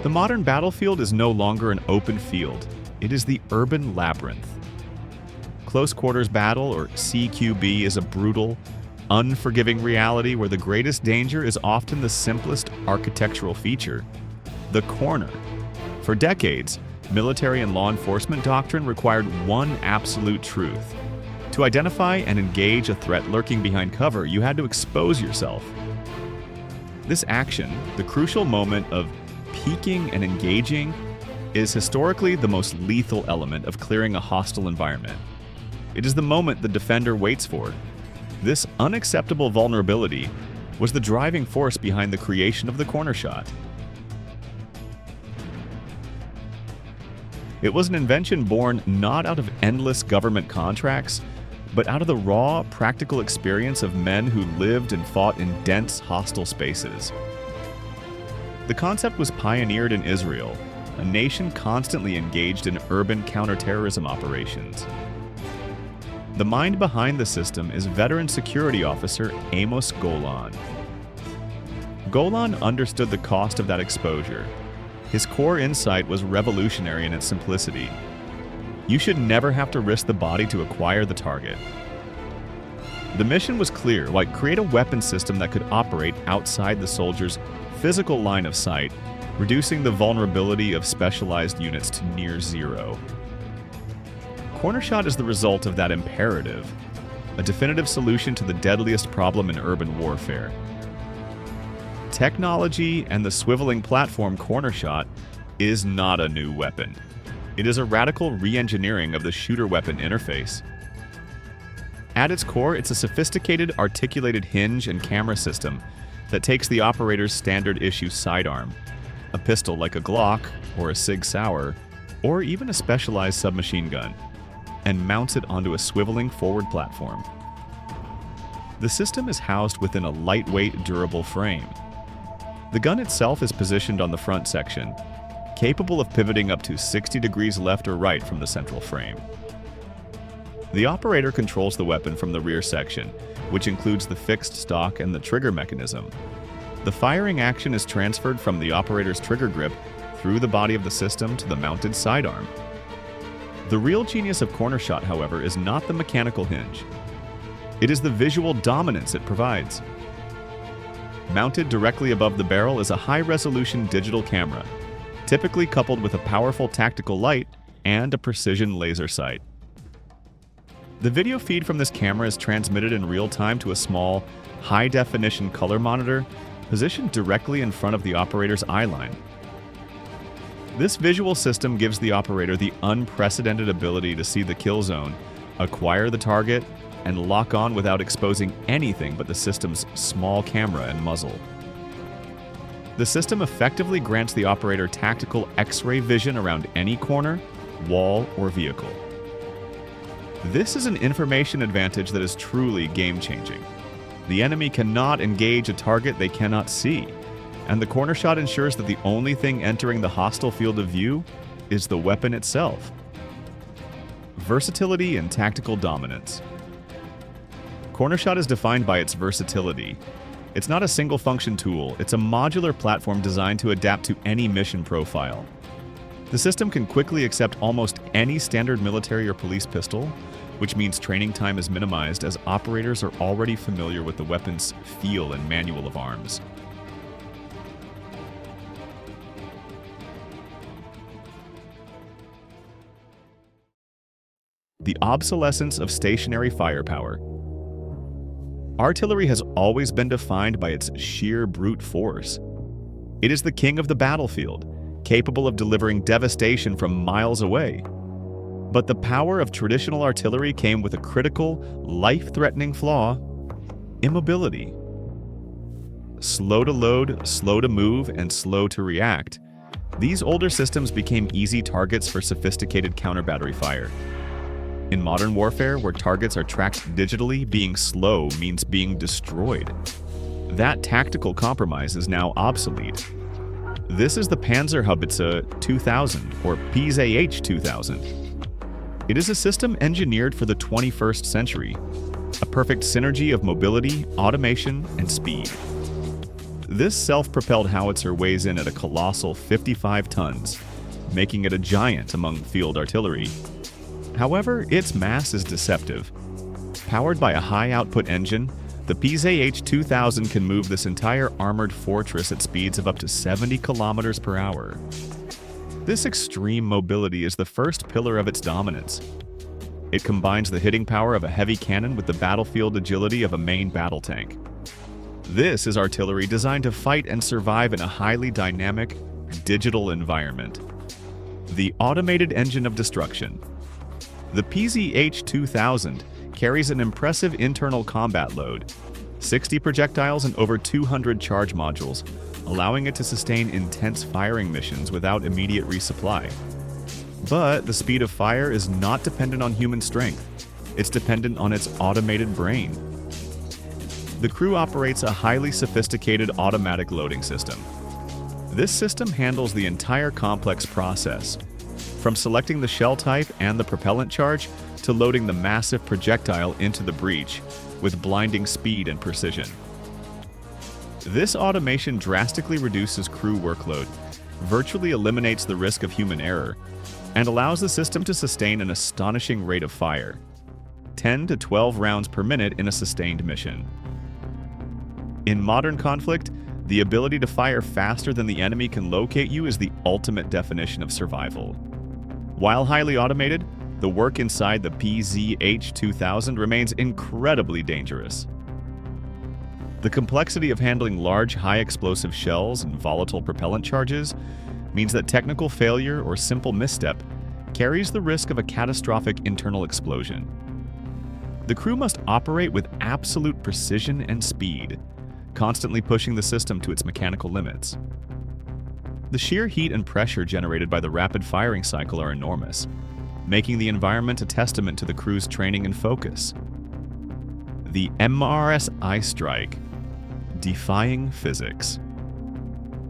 The modern battlefield is no longer an open field. It is the urban labyrinth. Close quarters battle, or CQB, is a brutal, unforgiving reality where the greatest danger is often the simplest architectural feature, the corner. For decades, military and law enforcement doctrine required one absolute truth. To identify and engage a threat lurking behind cover, you had to expose yourself. This action, the crucial moment of peeking and engaging, is historically the most lethal element of clearing a hostile environment. It is the moment the defender waits for. This unacceptable vulnerability was the driving force behind the creation of the CornerShot. It was an invention born not out of endless government contracts, but out of the raw, practical experience of men who lived and fought in dense, hostile spaces. The concept was pioneered in Israel, a nation constantly engaged in urban counterterrorism operations. The mind behind the system is veteran security officer Amos Golan. Golan understood the cost of that exposure. His core insight was revolutionary in its simplicity. You should never have to risk the body to acquire the target. The mission was clear: create a weapon system that could operate outside the soldier's physical line of sight, reducing the vulnerability of specialized units to near zero. CornerShot is the result of that imperative, a definitive solution to the deadliest problem in urban warfare. Technology and the swiveling platform CornerShot is not a new weapon. It is a radical re-engineering of the shooter-weapon interface. At its core, it's a sophisticated, articulated hinge and camera system that takes the operator's standard-issue sidearm, a pistol like a Glock or a Sig Sauer, or even a specialized submachine gun, and mounts it onto a swiveling forward platform. The system is housed within a lightweight, durable frame. The gun itself is positioned on the front section, capable of pivoting up to 60 degrees left or right from the central frame. The operator controls the weapon from the rear section, which includes the fixed stock and the trigger mechanism. The firing action is transferred from the operator's trigger grip through the body of the system to the mounted sidearm. The real genius of CornerShot, however, is not the mechanical hinge. It is the visual dominance it provides. Mounted directly above the barrel is a high-resolution digital camera, typically coupled with a powerful tactical light and a precision laser sight. The video feed from this camera is transmitted in real time to a small, high-definition color monitor positioned directly in front of the operator's eye line. This visual system gives the operator the unprecedented ability to see the kill zone, acquire the target, and lock on without exposing anything but the system's small camera and muzzle. The system effectively grants the operator tactical X-ray vision around any corner, wall, or vehicle. This is an information advantage that is truly game-changing. The enemy cannot engage a target they cannot see, and the CornerShot ensures that the only thing entering the hostile field of view is the weapon itself. Versatility and tactical dominance. CornerShot is defined by its versatility. It's not a single-function tool, it's a modular platform designed to adapt to any mission profile. The system can quickly accept almost any standard military or police pistol, which means training time is minimized as operators are already familiar with the weapon's feel and manual of arms. The obsolescence of stationary firepower. Artillery has always been defined by its sheer brute force. It is the king of the battlefield, capable of delivering devastation from miles away. But the power of traditional artillery came with a critical, life-threatening flaw: immobility. Slow to load, slow to move, and slow to react, these older systems became easy targets for sophisticated counter-battery fire. In modern warfare, where targets are tracked digitally, being slow means being destroyed. That tactical compromise is now obsolete. This is the Panzerhaubitze 2000, or PzH 2000. It is a system engineered for the 21st century, a perfect synergy of mobility, automation, and speed. This self-propelled howitzer weighs in at a colossal 55 tons, making it a giant among field artillery. However, its mass is deceptive. Powered by a high-output engine, the PzH 2000 can move this entire armored fortress at speeds of up to 70 kilometers per hour. This extreme mobility is the first pillar of its dominance. It combines the hitting power of a heavy cannon with the battlefield agility of a main battle tank. This is artillery designed to fight and survive in a highly dynamic, digital environment. The automated engine of destruction. The PzH 2000 carries an impressive internal combat load, 60 projectiles and over 200 charge modules, allowing it to sustain intense firing missions without immediate resupply. But the speed of fire is not dependent on human strength. It's dependent on its automated brain. The crew operates a highly sophisticated automatic loading system. This system handles the entire complex process, from selecting the shell type and the propellant charge to loading the massive projectile into the breech with blinding speed and precision. This automation drastically reduces crew workload, virtually eliminates the risk of human error, and allows the system to sustain an astonishing rate of fire, 10 to 12 rounds per minute in a sustained mission. In modern conflict, the ability to fire faster than the enemy can locate you is the ultimate definition of survival. While highly automated, the work inside the PzH 2000 remains incredibly dangerous. The complexity of handling large, high-explosive shells and volatile propellant charges means that technical failure or simple misstep carries the risk of a catastrophic internal explosion. The crew must operate with absolute precision and speed, constantly pushing the system to its mechanical limits. The sheer heat and pressure generated by the rapid firing cycle are enormous, making the environment a testament to the crew's training and focus. The MRSI strike, defying physics.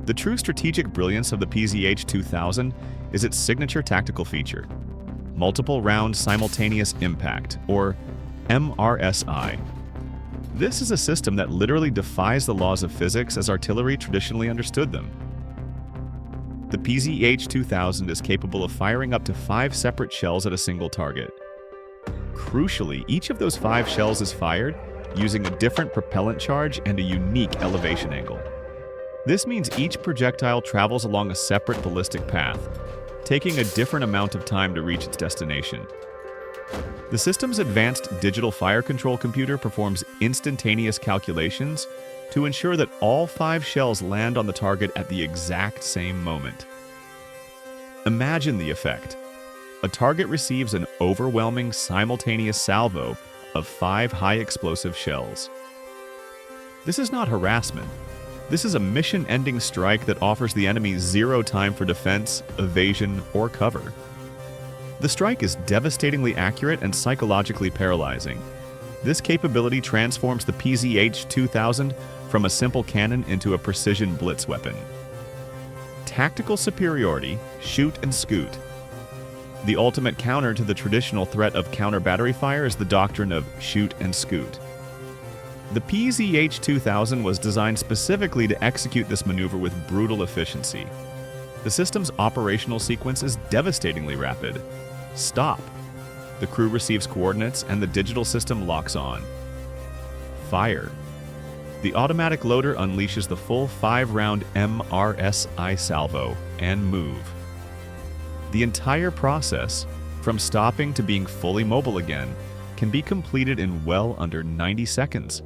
The true strategic brilliance of the PzH 2000 is its signature tactical feature, Multiple Rounds Simultaneous Impact, or MRSI. This is a system that literally defies the laws of physics as artillery traditionally understood them. The PzH 2000 is capable of firing up to 5 separate shells at a single target. Crucially, each of those 5 shells is fired using a different propellant charge and a unique elevation angle. This means each projectile travels along a separate ballistic path, taking a different amount of time to reach its destination. The system's advanced digital fire control computer performs instantaneous calculations to ensure that all 5 shells land on the target at the exact same moment. Imagine the effect. A target receives an overwhelming simultaneous salvo of 5 high-explosive shells. This is not harassment. This is a mission-ending strike that offers the enemy zero time for defense, evasion, or cover. The strike is devastatingly accurate and psychologically paralyzing. This capability transforms the PzH 2000 from a simple cannon into a precision blitz weapon. Tactical superiority, shoot and scoot. The ultimate counter to the traditional threat of counter-battery fire is the doctrine of shoot and scoot. The PzH 2000 was designed specifically to execute this maneuver with brutal efficiency. The system's operational sequence is devastatingly rapid. Stop. The crew receives coordinates and the digital system locks on. Fire. The automatic loader unleashes the full 5-round MRSI salvo and move. The entire process, from stopping to being fully mobile again, can be completed in well under 90 seconds,